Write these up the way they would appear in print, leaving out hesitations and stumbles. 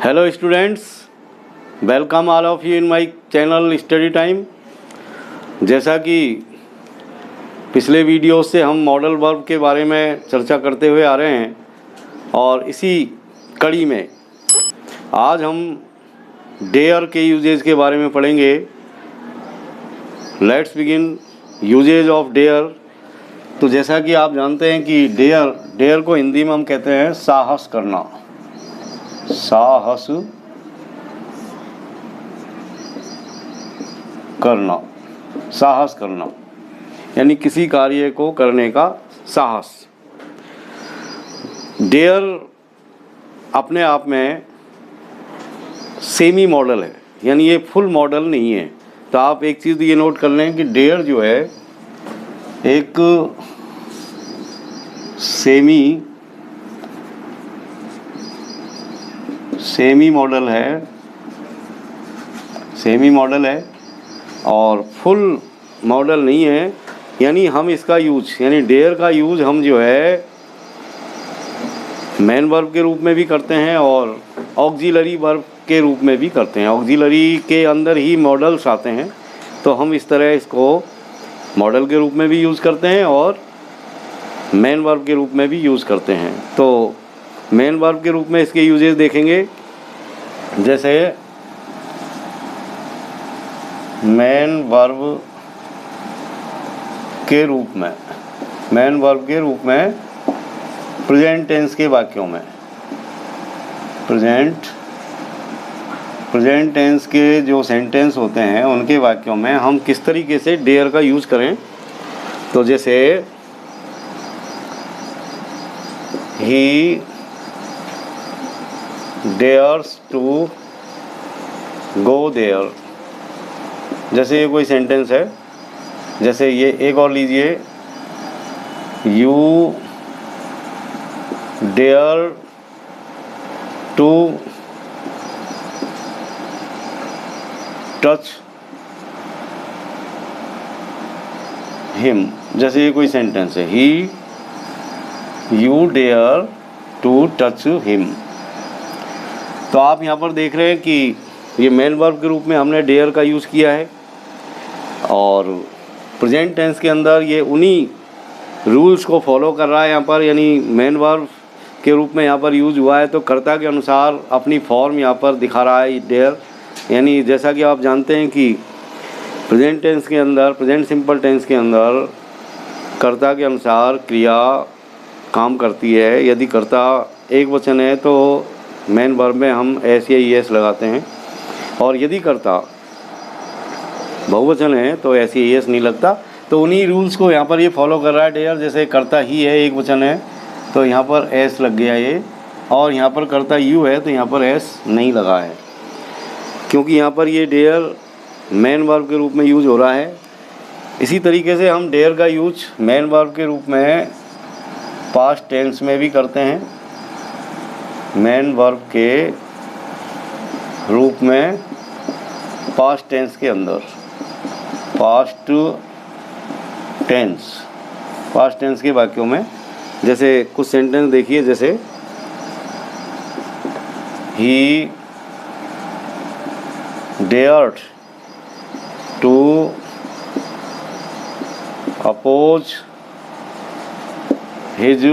Hello students, welcome all of you in my channel study time. जैसा कि पिछले video से हम मॉडल वर्ब के बारे में चर्चा करते हुए आ रहे हैं और इसी कड़ी में आज हम डेयर के यूजेज के बारे में पढ़ेंगे। Let's begin usages of dare. तो जैसा कि आप जानते हैं कि डेयर को हिंदी में हम कहते हैं साहस करना। साहस करना यानी किसी कार्य को करने का साहस। डेयर अपने आप में सेमी मॉडल है, यानी ये फुल मॉडल नहीं है। तो आप एक चीज़ ये नोट कर लें कि डेयर जो है एक सेमी मॉडल है और फुल मॉडल नहीं है। यानी हम इसका यूज यानी डेयर का यूज हम जो है मेन वर्ब के रूप में भी करते हैं और ऑक्सिलरी वर्ब के रूप में भी करते हैं। ऑक्सिलरी के अंदर ही मॉडल्स आते हैं, तो हम इस तरह इसको मॉडल के रूप में भी यूज़ करते हैं और मेन वर्ब के रूप में भी यूज़ करते हैं। तो मेन वर्ब के रूप में इसके यूजेस देखेंगे। जैसे मेन वर्ब के रूप में प्रेजेंट टेंस के वाक्यों में प्रेजेंट टेंस के जो सेंटेंस होते हैं उनके वाक्यों में हम किस तरीके से डेयर का यूज़ करें। तो जैसे ही डेयर्स टू गो देयर, जैसे ये कोई सेंटेंस है। जैसे ये एक और लीजिए, you dare to touch him, जैसे ये कोई सेंटेंस है, you dare to touch him. तो आप यहाँ पर देख रहे हैं कि ये मेन वर्ब के रूप में हमने डेयर का यूज़ किया है और प्रेजेंट टेंस के अंदर ये उन्हीं रूल्स को फॉलो कर रहा है यहाँ पर, यानी मेन वर्ब के रूप में यहाँ पर यूज़ हुआ है तो कर्ता के अनुसार अपनी फॉर्म यहाँ पर दिखा रहा है डेयर। यानी जैसा कि आप जानते हैं कि प्रेजेंट टेंस के अंदर, प्रेजेंट सिंपल टेंस के अंदर कर्ता के अनुसार क्रिया काम करती है। यदि कर्ता एक वचन है तो मेन वर्ब में हम एस या ई एस लगाते हैं और यदि कर्ता बहुवचन है तो एस या ई एस नहीं लगता। तो उन्हीं रूल्स को यहाँ पर ये फॉलो कर रहा है डेयर। जैसे कर्ता ही है, एक वचन है तो यहाँ पर एस लग गया ये, और यहाँ पर कर्ता यू है तो यहाँ पर एस नहीं लगा है, क्योंकि यहाँ पर ये डेयर मेन वर्ब के रूप में यूज हो रहा है। इसी तरीके से हम डेयर का यूज मेन वर्ब के रूप में पास्ट टेंस में भी करते हैं। मेन वर्ब के रूप में पास्ट टेंस के अंदर, पास्ट टेंस के वाक्यों में। जैसे कुछ सेंटेंस देखिए, जैसे he dared to oppose his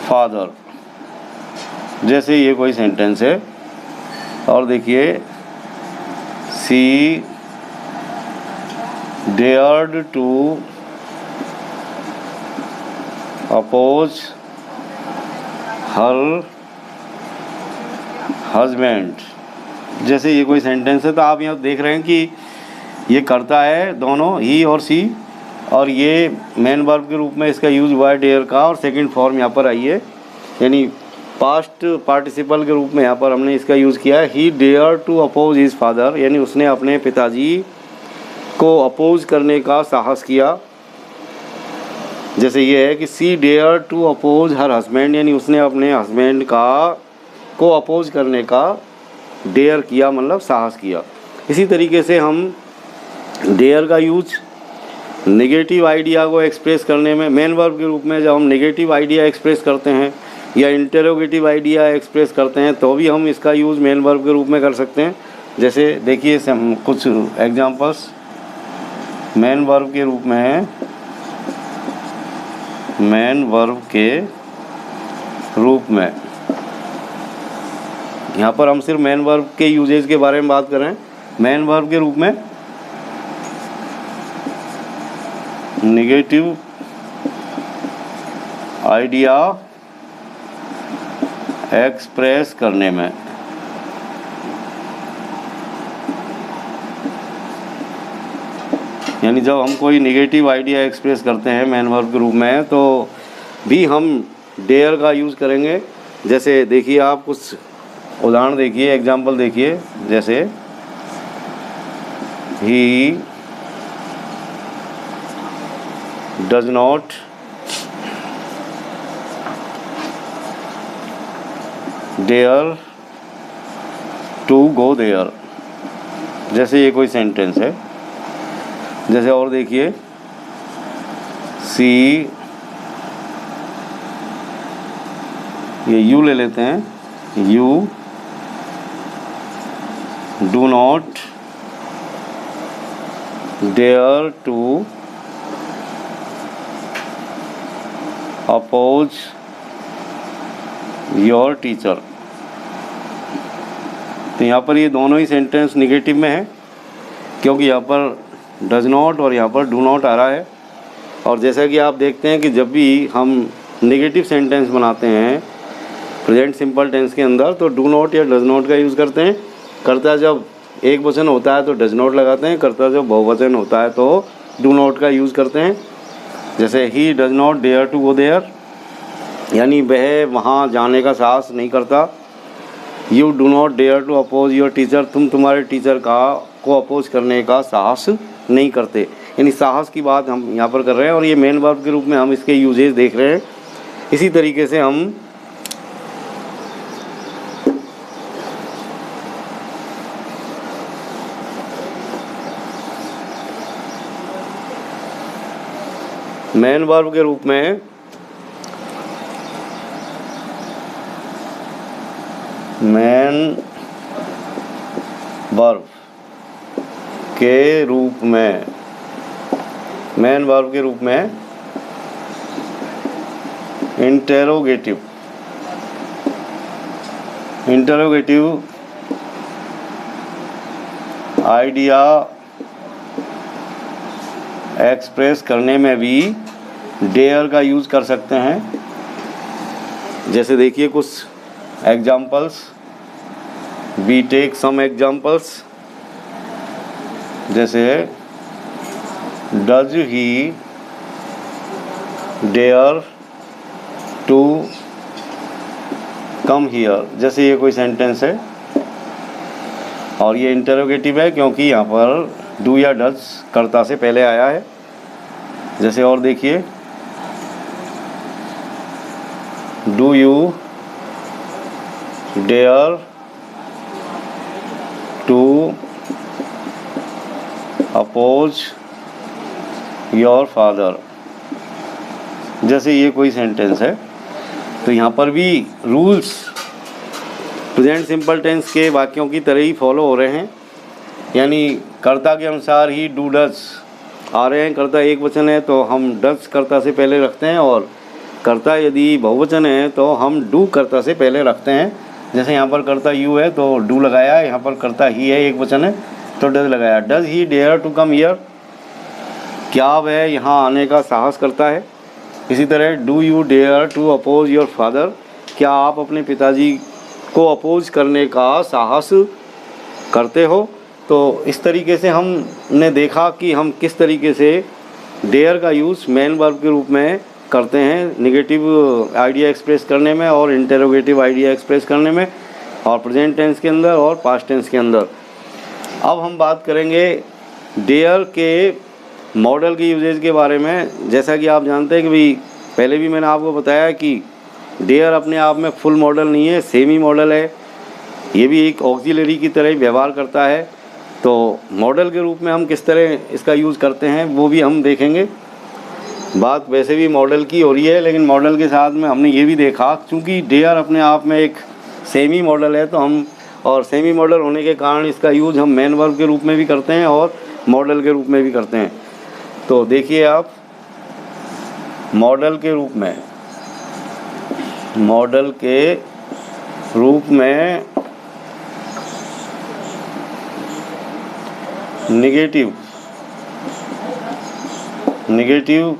father, जैसे ये कोई सेंटेंस है। और देखिए, she dared to oppose her husband, जैसे ये कोई सेंटेंस है। तो आप यहाँ देख रहे हैं कि ये करता है दोनों, ही और सी, और ये मेन वर्ब के रूप में इसका यूज़ हुआ है डेयर का, और सेकंड फॉर्म यहाँ पर आई है, यानी पास्ट पार्टिसिपल के रूप में यहाँ पर हमने इसका यूज़ किया है। He dare to oppose his father, यानी उसने अपने पिताजी को अपोज करने का साहस किया। जैसे ये है कि she dare to oppose her husband, यानी उसने अपने हस्बैंड को अपोज करने का डेयर किया, मतलब साहस किया। इसी तरीके से हम डेयर का यूज नेगेटिव आइडिया को एक्सप्रेस करने में, मेन वर्ब के रूप में जब हम नेगेटिव आइडिया एक्सप्रेस करते हैं या इंटरोगेटिव आइडिया एक्सप्रेस करते हैं तो भी हम इसका यूज़ मेन वर्ब के रूप में कर सकते हैं। जैसे देखिए कुछ एग्जांपल्स मेन वर्ब के रूप में है। मेन वर्ब के रूप में यहाँ पर हम सिर्फ मेन वर्ब के यूजेज के बारे में बात कर रहे हैं। मेन वर्ब के रूप में नेगेटिव आइडिया एक्सप्रेस करने में, यानी जब हम कोई नेगेटिव आइडिया एक्सप्रेस करते हैं मेन वर्ब के रूप में तो भी हम डेयर का यूज़ करेंगे। जैसे देखिए आप कुछ उदाहरण देखिए, एग्जाम्पल देखिए। जैसे he does not dare to go there, जैसे ये कोई सेंटेंस है। जैसे और देखिए सी, ये यू ले लेते हैं, you do not dare to oppose your teacher. तो यहाँ पर ये दोनों ही सेंटेंस निगेटिव में है, क्योंकि यहाँ पर डज नॉट और यहाँ पर डू नॉट आ रहा है। और जैसा कि आप देखते हैं कि जब भी हम नेगेटिव सेंटेंस बनाते हैं प्रेजेंट सिंपल टेंस के अंदर तो डू नॉट या डज नॉट का यूज़ करते हैं। कर्ता जब एक वचन होता है तो डज नॉट लगाते हैं, कर्ता जब बहुवचन होता है तो डू नॉट का यूज़ करते हैं। जैसे he does not dare to go there, यानी वह वहाँ जाने का साहस नहीं करता। You do not dare to oppose your teacher, तुम तुम्हारे टीचर को अपोज करने का साहस नहीं करते। यानी साहस की बात हम यहाँ पर कर रहे हैं और ये मेन वर्ब के रूप में हम इसके यूजेज देख रहे हैं। इसी तरीके से हम मेन वर्ब के रूप में मेन वर्ब के रूप में मेन वर्ब के रूप में इंटेरोगेटिव आइडिया एक्सप्रेस करने में भी डेयर का यूज़ कर सकते हैं। जैसे देखिए कुछ examples, we take some examples. जैसे does he dare to come here, जैसे ये कोई सेंटेंस है और ये इंटरोगेटिव है क्योंकि यहाँ पर डू या डज कर्ता से पहले आया है। जैसे और देखिए do you dare to oppose your father, जैसे ये कोई सेंटेंस है। तो यहाँ पर भी रूल्स प्रेजेंट सिंपल टेंस के वाक्यों की तरह ही फॉलो हो रहे हैं, यानी कर्ता के अनुसार ही डू डज आ रहे हैं। कर्ता एक वचन है तो हम डज कर्ता से पहले रखते हैं, और कर्ता यदि बहुवचन है तो हम डू कर्ता से पहले रखते हैं। जैसे यहाँ पर कर्ता यू है तो डू लगाया, यहाँ पर कर्ता ही है एक वचन है तो डज लगाया। Does he dare to come here, क्या वह यहाँ आने का साहस करता है। इसी तरह do you dare to oppose your father, क्या आप अपने पिताजी को अपोज करने का साहस करते हो। तो इस तरीके से हमने देखा कि हम किस तरीके से डेयर का यूज़ मेन वर्ब के रूप में करते हैं नेगेटिव आइडिया एक्सप्रेस करने में और इंटेरोगेटिव आइडिया एक्सप्रेस करने में, और प्रेजेंट टेंस के अंदर और पास्ट टेंस के अंदर। अब हम बात करेंगे डेयर के मॉडल के यूजेज के बारे में। जैसा कि आप जानते हैं कि भाई पहले भी मैंने आपको बताया कि डेयर अपने आप में फुल मॉडल नहीं है, सेमी मॉडल है। ये भी एक ऑक्सिलरी की तरह व्यवहार करता है। तो मॉडल के रूप में हम किस तरह इसका यूज़ करते हैं वो भी हम देखेंगे। बात वैसे भी मॉडल की हो रही है, लेकिन मॉडल के साथ में हमने ये भी देखा, क्योंकि डेयर अपने आप में एक सेमी मॉडल है, तो हम और सेमी मॉडल होने के कारण इसका यूज़ हम मेन वर्ब के रूप में भी करते हैं और मॉडल के रूप में भी करते हैं। तो देखिए आप, मॉडल के रूप में नेगेटिव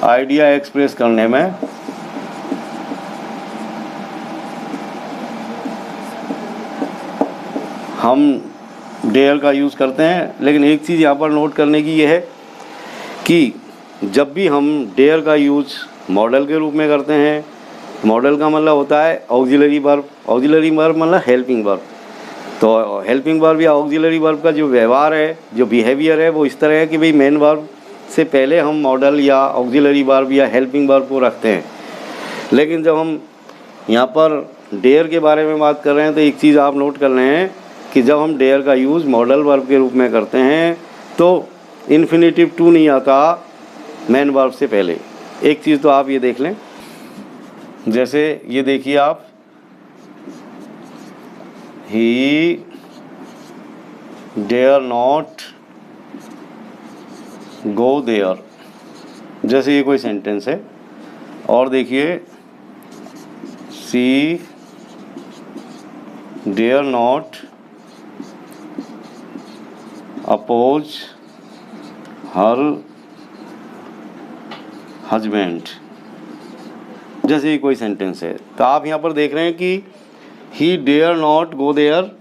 आइडिया एक्सप्रेस करने में हम डेयर का यूज़ करते हैं। लेकिन एक चीज़ यहाँ पर नोट करने की ये है कि जब भी हम डेयर का यूज़ मॉडल के रूप में करते हैं, मॉडल का मतलब होता है ऑक्सिलरी वर्ब, ऑक्सिलरी वर्ब मतलब हेल्पिंग वर्ब। तो हेल्पिंग वर्ब या ऑक्सिलरी वर्ब का जो व्यवहार है, जो बिहेवियर है, वो इस तरह है कि भाई मेन वर्ब से पहले हम मॉडल या ऑक्सिलरी वर्ब या हेल्पिंग वर्ब को रखते हैं। लेकिन जब हम यहाँ पर डेयर के बारे में बात कर रहे हैं, तो एक चीज़ आप नोट कर रहे हैं कि जब हम डेयर का यूज़ मॉडल वर्ब के रूप में करते हैं तो इन्फिनेटिव टू नहीं आता मेन वर्ब से पहले। एक चीज़ तो आप ये देख लें, जैसे ये देखिए आप, he dare not go there, जैसे ये कोई सेंटेंस है। और देखिए, she dare not oppose her husband, जैसे ये कोई सेंटेंस है। तो आप यहाँ पर देख रहे हैं कि he dare not go there,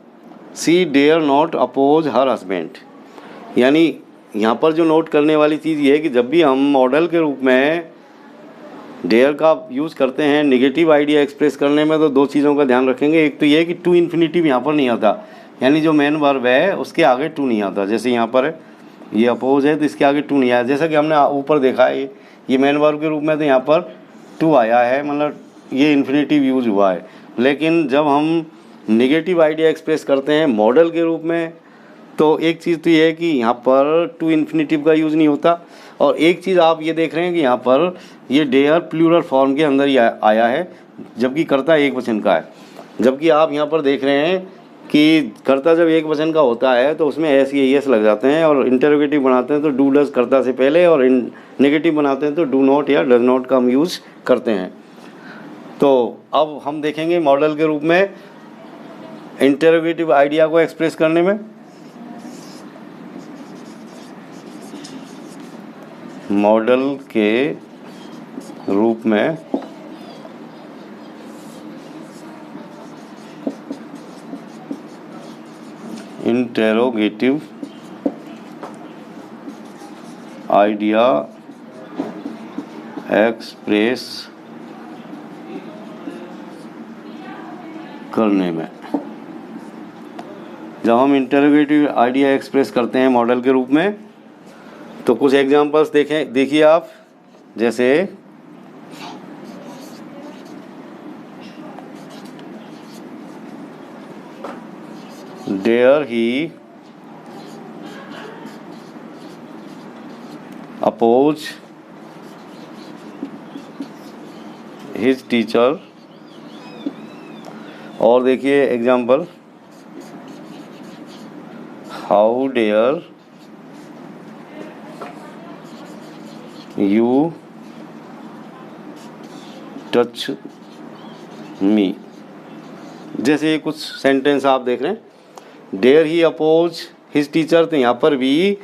she dare not oppose her husband. यानी यहाँ पर जो नोट करने वाली चीज़ ये है कि जब भी हम मॉडल के रूप में डेयर का यूज़ करते हैं नेगेटिव आइडिया एक्सप्रेस करने में, तो दो चीज़ों का ध्यान रखेंगे। एक तो ये कि टू इन्फिनेटिव यहाँ पर नहीं आता, यानी जो मेन वर्ब है उसके आगे टू नहीं आता। जैसे यहाँ पर है, ये अपोज है तो इसके आगे टू नहीं आया, जैसा कि हमने ऊपर देखा है ये मेन वर्ब के रूप में, तो यहाँ पर टू आया है, मतलब ये इन्फिनेटिव यूज हुआ है। लेकिन जब हम नेगेटिव आइडिया एक्सप्रेस करते हैं मॉडल के रूप में, तो एक चीज़ तो ये है कि यहाँ पर टू इन्फिनेटिव का यूज़ नहीं होता। और एक चीज़ आप ये देख रहे हैं कि यहाँ पर ये डेयर प्लूरल फॉर्म के अंदर ही आया है, जबकि कर्ता एक वचन का है। जबकि आप यहाँ पर देख रहे हैं कि कर्ता जब एक वचन का होता है तो उसमें एस या एस लग जाते हैं, और इंटरोगेटिव बनाते हैं तो डू डज कर्ता से पहले, और नेगेटिव बनाते हैं तो डू नॉट या डज नॉट का हम यूज़ करते हैं। तो अब हम देखेंगे मॉडल के रूप में इंटरोगेटिव आइडिया को एक्सप्रेस करने में। मॉडल के रूप में इंटरोगेटिव आइडिया एक्सप्रेस करने में, जब हम इंटरोगेटिव आइडिया एक्सप्रेस करते हैं मॉडल के रूप में, तो कुछ एग्जांपल्स देखिए आप। जैसे dare he oppose his teacher. और देखिए example, how dare you touch me. जैसे कुछ सेंटेंस आप देख रहे हैं, dare he oppose his teacher, तो यहाँ पर भी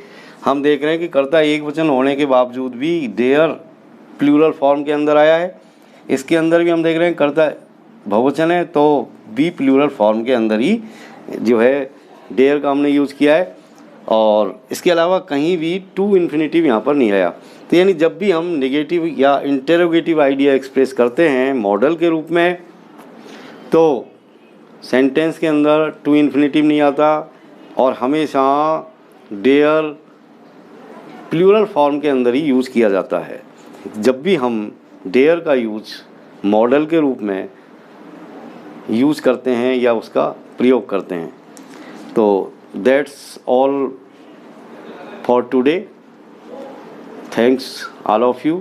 हम देख रहे हैं कि कर्ता एक वचन होने के बावजूद भी डेयर प्लूरल फॉर्म के अंदर आया है। इसके अंदर भी हम देख रहे हैं कर्ता बहुवचन है तो भी प्लूरल फॉर्म के अंदर ही जो है डेयर का हमने यूज़ किया है। और इसके अलावा कहीं भी टू इन्फिनेटिव यहाँ पर नहीं आया। तो यानी जब भी हम नेगेटिव या इंटरोगेटिव आइडिया एक्सप्रेस करते हैं मॉडल के रूप में, तो सेंटेंस के अंदर टू इन्फिनेटिव नहीं आता, और हमेशा डेयर प्लूरल फॉर्म के अंदर ही यूज़ किया जाता है। जब भी हम डेयर का यूज मॉडल के रूप में यूज़ करते हैं या उसका प्रयोग करते हैं। तो that's all for today. Thanks all of you.